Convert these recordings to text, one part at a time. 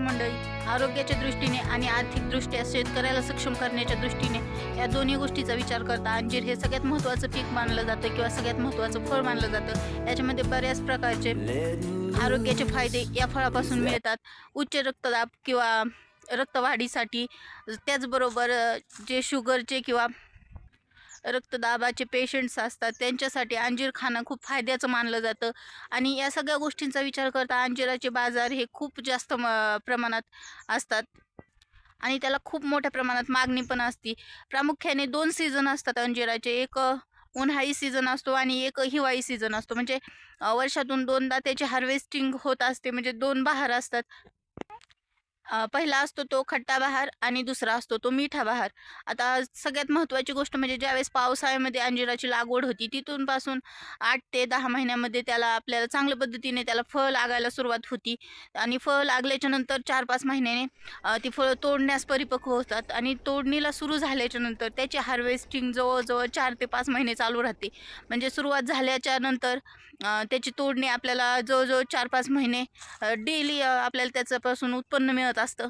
मंडळी, आरोग्याच्या दृष्टीने आणि आर्थिकदृष्ट्या शेतकऱ्याला सक्षम करण्याच्या दृष्टीने या दोन्ही गोष्टीचा विचार करता अंजीर हे सगळ्यात महत्त्वाचं पीक मानलं जातं किंवा सगळ्यात महत्त्वाचं फळ मानलं जातं। याच्यामध्ये बऱ्याच प्रकारचे आरोग्याचे फायदे या फळापासून मिळतात। उच्च रक्तदाब किंवा रक्तवाढीसाठी, त्याचबरोबर जे शुगरचे किंवा रक्तदाबाचे पेशंट्स असतात त्यांच्यासाठी अंजीर खाणं खूप फायद्याचं मानलं जातं। आणि या सगळ्या गोष्टींचा विचार करता अंजिराचे बाजार हे खूप जास्त प्रमाणात असतात आणि त्याला खूप मोठ्या प्रमाणात मागणी पण असते। प्रामुख्याने 2 सीझन असतात अंजिराचे, एक उन्हाळी सीझन असतो आणि एक हिवाळी सीझन असतो। म्हणजे वर्षातून 2दा त्याची हार्वेस्टिंग होत असते, म्हणजे 2 बहार असतात। पहिला असतो तो खट्टा बहार आणि दुसरा असतो तो मिठा बहार। आता सगळ्यात महत्त्वाची गोष्ट म्हणजे ज्यावेळेस पावसाळ्यामध्ये अंजिराची लागवड होती तिथून पासून 8 ते 10 महिन्यामध्ये त्याला आपल्याला चांगल्या पद्धतीने त्याला फळ लागायला सुरुवात होती आणि फळ लागल्याच्या नंतर 4-5 महिन्याने ती फळं तोडण्यास परिपक्व होतात आणि तोडणीला सुरू झाल्याच्या नंतर त्याची हार्वेस्टिंग जवळजवळ 4 ते 5 महिने चालू राहते। म्हणजे सुरुवात झाल्याच्या नंतर त्याची तोडणी आपल्याला जवळजवळ 4-5 महिने डेली आपल्याला त्याच्यापासून उत्पन्न मिळत असतं।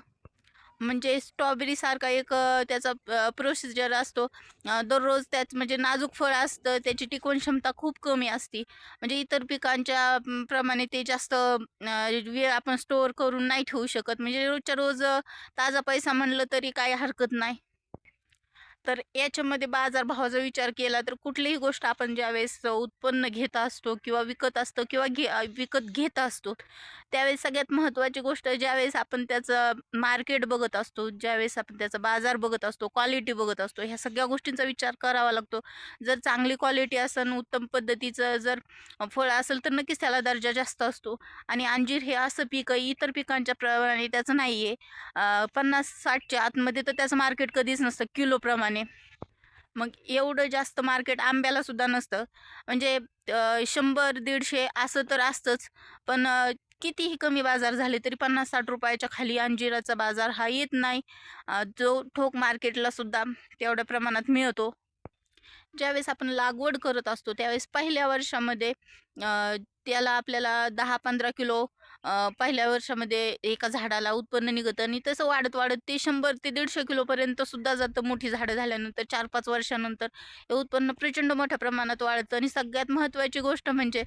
म्हणजे स्ट्रॉबेरी सारखा एक त्याचा प्रोसिजर असतो। दररोज त्यात म्हणजे नाजूक फळ असतं, त्याची टिकवण क्षमता खूप कमी असते। म्हणजे इतर पिकांच्या प्रमाणे ते जास्त वेळ आपण स्टोअर करून नाही ठेवू शकत। म्हणजे रोजच्या रोज ताजा पैसा म्हणलं तरी काही हरकत नाही। तर याच्यामध्ये बाजारभावाचा विचार केला तर कुठलीही गोष्ट आपण ज्यावेळेस उत्पन्न घेत असतो किंवा विकत असतो किंवा विकत घेत असतो त्यावेळेस सगळ्यात महत्त्वाची गोष्ट ज्यावेळेस आपण त्याचं मार्केट बघत असतो, ज्यावेळेस आपण त्याचा बाजार बघत असतो, क्वालिटी बघत असतो, ह्या सगळ्या गोष्टींचा विचार करावा लागतो। जर चांगली क्वालिटी असेल, उत्तम पद्धतीचं जर फळ असेल तर नक्कीच त्याला दर्जा जास्त असतो। आणि अंजीर हे असं पीक आहे इतर पिकांच्या प्रमाणे त्याचं नाही आहे 50-60च्या आतमध्ये तर त्याचं मार्केट कधीच नसतं किलोप्रमाणे। मग एवढं जास्त मार्केट आंब्याला सुद्धा नसतं। म्हणजे 100-150 असं तर असतंच, पण कितीही कमी बाजार झाले तरी 50-60 रुपयाच्या खाली अंजिराचा बाजार हा येत नाही, जो ठोक मार्केटला सुद्धा तेवढ्या प्रमाणात मिळतो। ज्यावेळेस आपण लागवड करत असतो त्यावेळेस पहिल्या वर्षामध्ये त्याला आपल्याला 10-15 किलो पहिल्या वर्षामध्ये एका झाडाला उत्पन्न निघतं आणि तसं वाढत वाढत ते 100 ते 150 किलोपर्यंत सुद्धा जातं। मोठी झाडं झाल्यानंतर 4-5 वर्षानंतर हे उत्पन्न प्रचंड मोठ्या प्रमाणात वाढतं। आणि सगळ्यात महत्त्वाची गोष्ट म्हणजे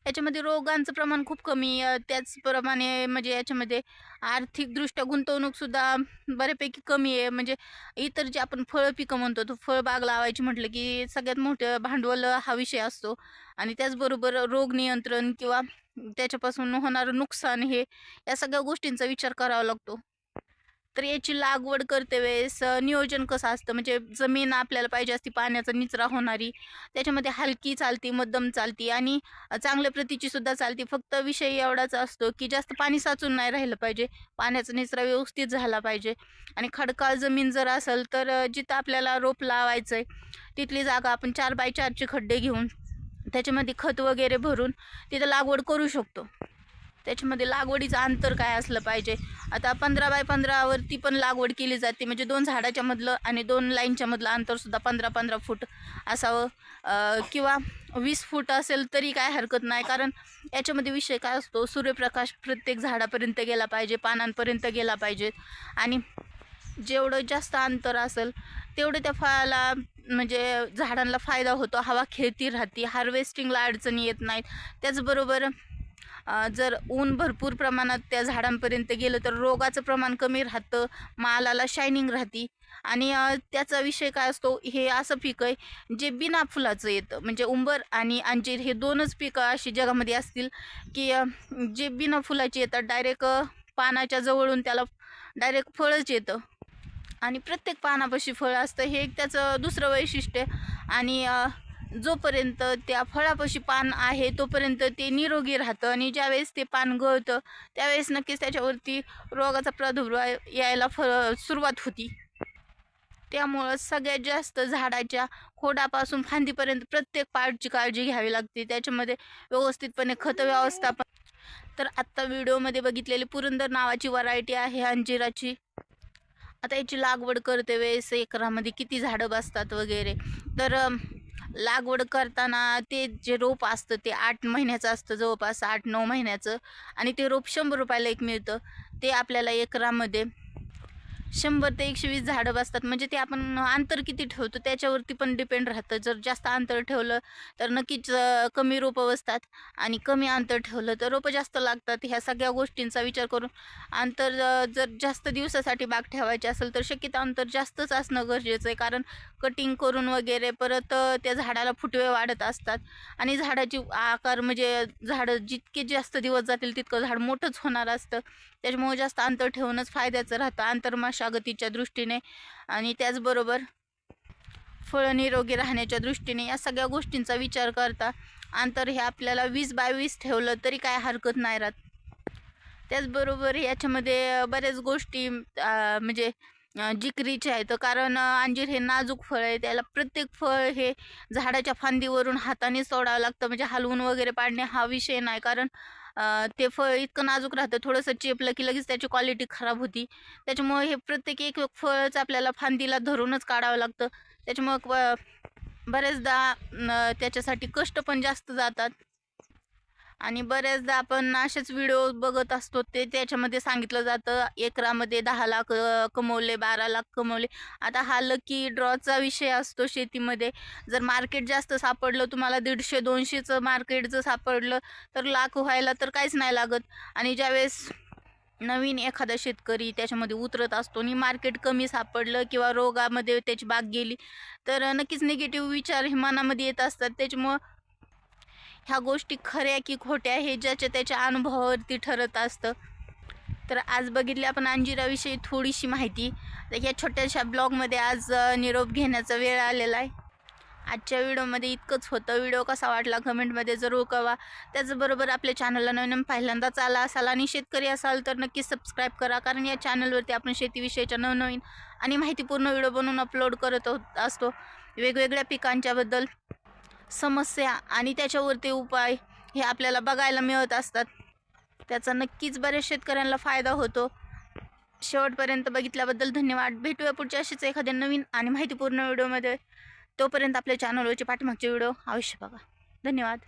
याच्यामध्ये रोगांचं प्रमाण खूप कमी, त्याचप्रमाणे म्हणजे याच्यामध्ये आर्थिकदृष्ट्या गुंतवणूकसुद्धा बऱ्यापैकी कमी आहे। म्हणजे इतर जे आपण फळं पिकं म्हणतो, तो फळबाग लावायची म्हटलं की सगळ्यात मोठं भांडवल हा विषय असतो आणि त्याचबरोबर रोग नियंत्रण किंवा त्याच्यापासून होणारं नुकसान हे या सगळ्या गोष्टींचा विचार करावा लागतो। तर याची लागवड करते वेळेस नियोजन कसं असतं, म्हणजे जमीन आपल्याला पाहिजे असती पाण्याचा निचरा होणारी, त्याच्यामध्ये हलकी चालती, मध्यम चालती आणि चांगल्या प्रतीची सुद्धा चालती। फक्त विषय एवढाच असतो की जास्त पाणी साचून नाही राहिलं पाहिजे, पाण्याचा निचरा व्यवस्थित झाला पाहिजे। आणि खडकाळ जमीन जर असेल तर जिथं आपल्याला रोप लावायचं आहे तिथली जागा आपण 4x4चे खड्डे घेऊन त्याच्यामध्ये खत वगैरे भरून तिथं लागवड करू शकतो। त्याच्यामध्ये लागवडीचं अंतर काय असलं पाहिजे, आता 15x15 वरती पण लागवड केली जाते, म्हणजे 2 झाडाच्या मधलं आणि 2 लाईनच्या मधलं अंतरसुद्धा 15-15 फूट असावं, किंवा 20 फूट असेल तरी काय हरकत नाही। कारण याच्यामध्ये विषय काय असतो, सूर्यप्रकाश प्रत्येक झाडापर्यंत गेला पाहिजे, पानांपर्यंत गेला पाहिजे आणि जेवढं जास्त अंतर असेल तेवढं त्या फळाला म्हणजे झाडांना फायदा होतो, हवा खेळती राहते, हार्वेस्टिंगला अडचणी येत नाहीत। त्याचबरोबर जर ऊन भरपूर प्रमाणात त्या झाडांपर्यंत गेलं तर रोगाचं प्रमाण कमी राहतं, मालाला शायनिंग राहते। आणि त्याचा विषय काय असतो, हे असं पीक आहे जे बिना फुलाचं येतं। म्हणजे उंबर आणि अंजीर हे 2च पिकं अशी जगामध्ये असतील की जे बिना फुलाची येतात, डायरेक्ट पानाच्या जवळून त्याला डायरेक्ट फळच येतं आणि प्रत्येक पानापाशी फळ असतं, हे एक त्याचं दुसरं वैशिष्ट्य। आणि जोपर्यंत त्या फळापाशी पान आहे तोपर्यंत ते निरोगी राहतं आणि ज्यावेळेस ते पान गळतं त्यावेळेस नक्कीच त्याच्यावरती रोगाचा प्रादुर्भाव यायला सुरुवात होती। त्यामुळं सगळ्यात जास्त झाडाच्या खोडापासून फांदीपर्यंत प्रत्येक पार्टची काळजी घ्यावी लागते, त्याच्यामध्ये व्यवस्थितपणे खत व्यवस्थापन। तर आत्ता व्हिडिओमध्ये बघितलेली पुरंदर नावाची व्हरायटी आहे अंजिराची। आता याची लागवड करते वेळेस एकरामध्ये किती झाडं बसतात वगैरे, तर लागवड करताना ते जे रोप असतं ते 8 महिन्याचं असतं, जवळपास 8-9 महिन्याचं, आणि ते रोप 100 रुपयाला एक मिळतं। ते आपल्याला एकरामध्ये 100 ते 120 झाडं बसतात. म्हणजे ते आपण अंतर किती ठेवतो त्याच्यावरती पण डिपेंड राहतं. जर जास्त अंतर ठेवलं तर नक्कीच कमी रोपं बसतात आणि कमी अंतर ठेवलं तर रोपं जास्त लागतात. ह्या सगळ्या गोष्टींचा विचार करून अंतर जर जास्त दिवसासाठी बाग ठेवायची असेल तर शक्यतो अंतर जास्तच असणं गरजेचं आहे. कारण कटिंग करून वगैरे परत त्या झाडाला फुटवे वाढत असतात आणि झाडाची आकार म्हणजे झाडं जितके जास्त दिवस जातील तितकं झाड मोठंच होणार असतं. त्याच्यामुळे जास्त अंतर ठेवणंच फायद्याचं राहतं आंतरमशागतीच्या दृष्टीने आणि त्याचबरोबर फळं निरोगी राहण्याच्या दृष्टीने या सगळ्या गोष्टींचा विचार करता अंतर हे आपल्याला 20 बाय 20 ठेवलं तरी काय हरकत नाही राहत. त्याचबरोबर याच्यामध्ये बऱ्याच गोष्टी म्हणजे जिकिरीचे आहेत. कारण अंजीर हे नाजूक फळ आहे. त्याला प्रत्येक फळ हे झाडाच्या फांदीवरून हाताने तोडावं लागतं. म्हणजे हलवून वगैरे पाडणे हा विषय नाही. कारण ते फळ इतकं नाजूक राहतं, थोडंसं चेपलं की लगेच त्याची क्वालिटी खराब होती. त्याच्यामुळे हे प्रत्येक एक एक फळच आपल्याला फांदीला धरूनच काढावं लागतं. त्याच्यामुळं बऱ्याचदा त्याच्यासाठी कष्ट पण जास्त जातात. आणि बऱ्याचदा आपण असेच व्हिडिओ बघत असतो ते त्याच्यामध्ये सांगितलं जातं एकरामध्ये 10 लाख कमवले, 12 लाख कमवले. आता हा लकी ड्रॉचा विषय असतो शेतीमध्ये. जर मार्केट जास्त सापडलं तुम्हाला 150-200चं मार्केट जर सापडलं तर लाख व्हायला तर काहीच नाही लागत. आणि ज्यावेळेस नवीन एखादा शेतकरी त्याच्यामध्ये उतरत असतो आणि मार्केट कमी सापडलं किंवा रोगामध्ये त्याची बाग गेली तर नक्कीच निगेटिव्ह विचार हे मनामध्ये येत असतात. त्याच्यामुळं ह्या गोष्टी खऱ्या की खोट्या हे ज्याच्या त्याच्या अनुभवावरती ठरत असतं. तर आज बघितली आपण अंजिराविषयी थोडीशी माहिती. तर या छोट्याशा ब्लॉगमध्ये आज निरोप घेण्याचा वेळ आलेला आहे. आजच्या व्हिडिओमध्ये इतकंच होतं. व्हिडिओ कसा वाटला कमेंटमध्ये जरूर कळवा. त्याचबरोबर आपल्या चॅनलला नवीन पहिल्यांदाच आला असाल आणि शेतकरी असाल तर नक्की सबस्क्राईब करा. कारण या चॅनलवरती आपण शेतीविषयीच्या नवनवीन आणि माहितीपूर्ण व्हिडिओ बनवून अपलोड करत असतो. वेगवेगळ्या पिकांच्याबद्दल समस्या आणि त्याच्यावरती उपाय हे आपल्याला बघायला मिळत असतात. त्याचा नक्कीच बऱ्याच शेतकऱ्यांना फायदा होतो. शेवटपर्यंत बघितल्याबद्दल धन्यवाद. भेटूया पुढच्या अशीच एखाद्या नवीन आणि माहितीपूर्ण व्हिडिओमध्ये. तोपर्यंत आपल्या चॅनलवरचे पाठीमागचे व्हिडिओ अवश्य बघा. धन्यवाद.